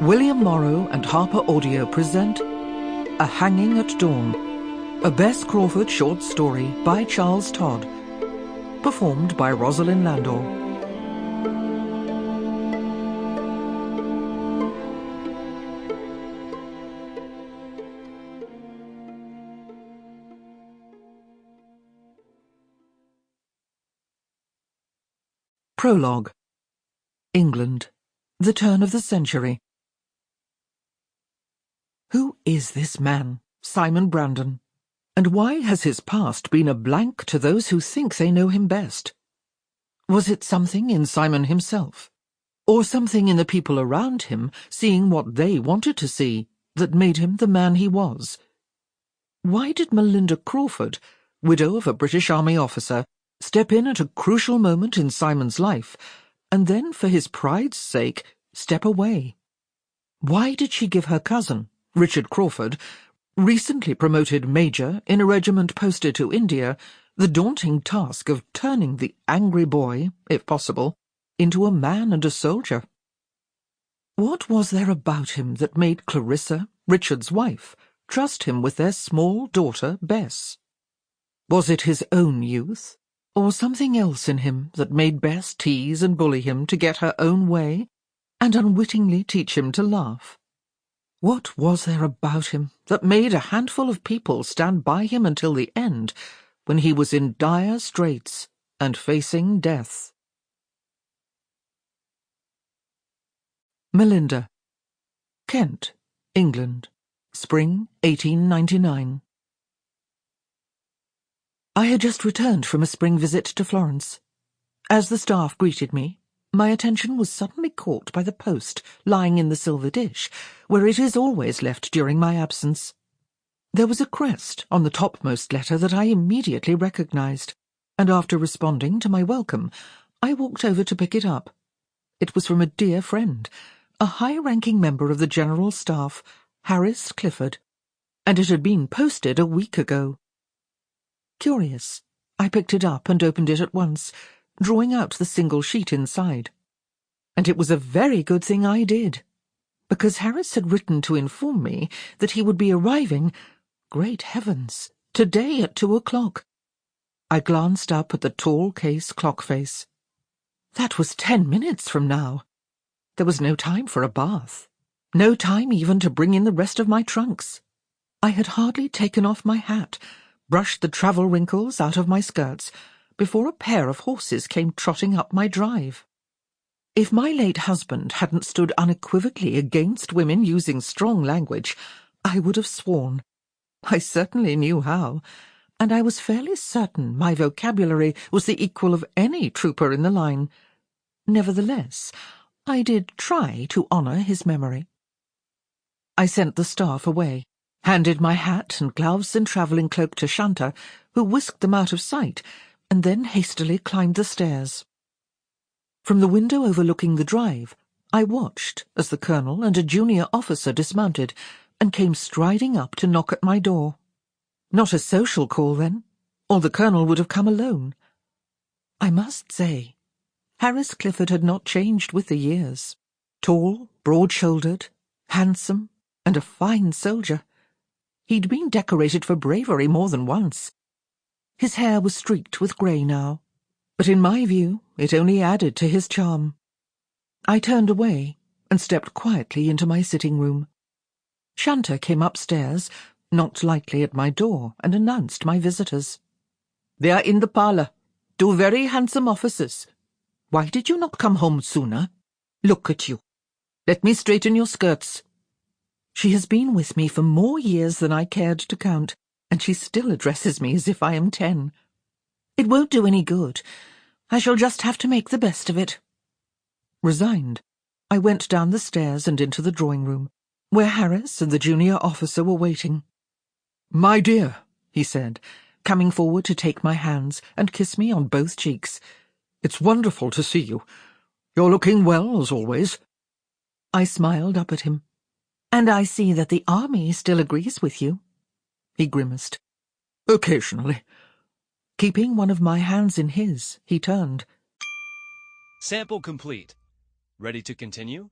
William Morrow and HarperAudio present A Hanging at Dawn, a Bess Crawford short story by Charles Todd, performed by Rosalyn Landor. Prologue. England. The turn of the century. Who is this man, Simon Brandon, and why has his past been a blank to those who think they know him best? Was it something in Simon himself, or something in the people around him seeing what they wanted to see, that made him the man he was? Why did Melinda Crawford, widow of a British Army officer, step in at a crucial moment in Simon's life, and then, for his pride's sake, step away? Why did she give her cousin, Richard Crawford, recently promoted major in a regiment posted to India, the daunting task of turning the angry boy, if possible, into a man and a soldier? What was there about him that made Clarissa, Richard's wife, trust him with their small daughter, Bess? Was it his own youth, or something else in him that made Bess tease and bully him to get her own way, and unwittingly teach him to laugh? What was there about him that made a handful of people stand by him until the end, when he was in dire straits and facing death? Melinda. Kent, England, spring 1899. I had just returned from a spring visit to Florence. As the staff greeted me, my attention was suddenly caught by the post lying in the silver dish, where it is always left during my absence. There was a crest on the topmost letter that I immediately recognized, and after responding to my welcome, I walked over to pick it up. It was from a dear friend, a high-ranking member of the General Staff, Harris Clifford, and it had been posted a week ago. Curious, I picked it up and opened it at once, drawing out the single sheet inside. And it was a very good thing I did, because Harris had written to inform me that he would be arriving, great heavens, today at 2 o'clock. I glanced up at the tall case clock face. That was 10 minutes from now. There was no time for a bath, no time even to bring in the rest of my trunks. I had hardly taken off my hat, brushed the travel wrinkles out of my skirts, before a pair of horses came trotting up my drive. If my late husband hadn't stood unequivocally against women using strong language, I would have sworn. I certainly knew how, and I was fairly certain my vocabulary was the equal of any trooper in the line. Nevertheless, I did try to honour his memory. I sent the staff away, handed my hat and gloves and travelling cloak to Shanta, who whisked them out of sight, and then hastily climbed the stairs. From the window overlooking the drive, I watched as the colonel and a junior officer dismounted and came striding up to knock at my door. Not a social call, then, or the colonel would have come alone. I must say, Harris Clifford had not changed with the years. Tall, broad-shouldered, handsome, and a fine soldier. He'd been decorated for bravery more than once. His hair was streaked with grey now, but in my view it only added to his charm. I turned away and stepped quietly into my sitting room. Shanta came upstairs, knocked lightly at my door, and announced my visitors. "They are in the parlour, 2 very handsome officers. Why did you not come home sooner? Look at you. Let me straighten your skirts." She has been with me for more years than I cared to count, and she still addresses me as if I am 10. It won't do any good. I shall just have to make the best of it. Resigned, I went down the stairs and into the drawing-room, where Harris and the junior officer were waiting. "My dear," he said, coming forward to take my hands and kiss me on both cheeks, "it's wonderful to see you. You're looking well, as always." I smiled up at him. "And I see that the army still agrees with you." He grimaced. "Occasionally." Keeping one of my hands in his, he turned. Sample complete. Ready to continue?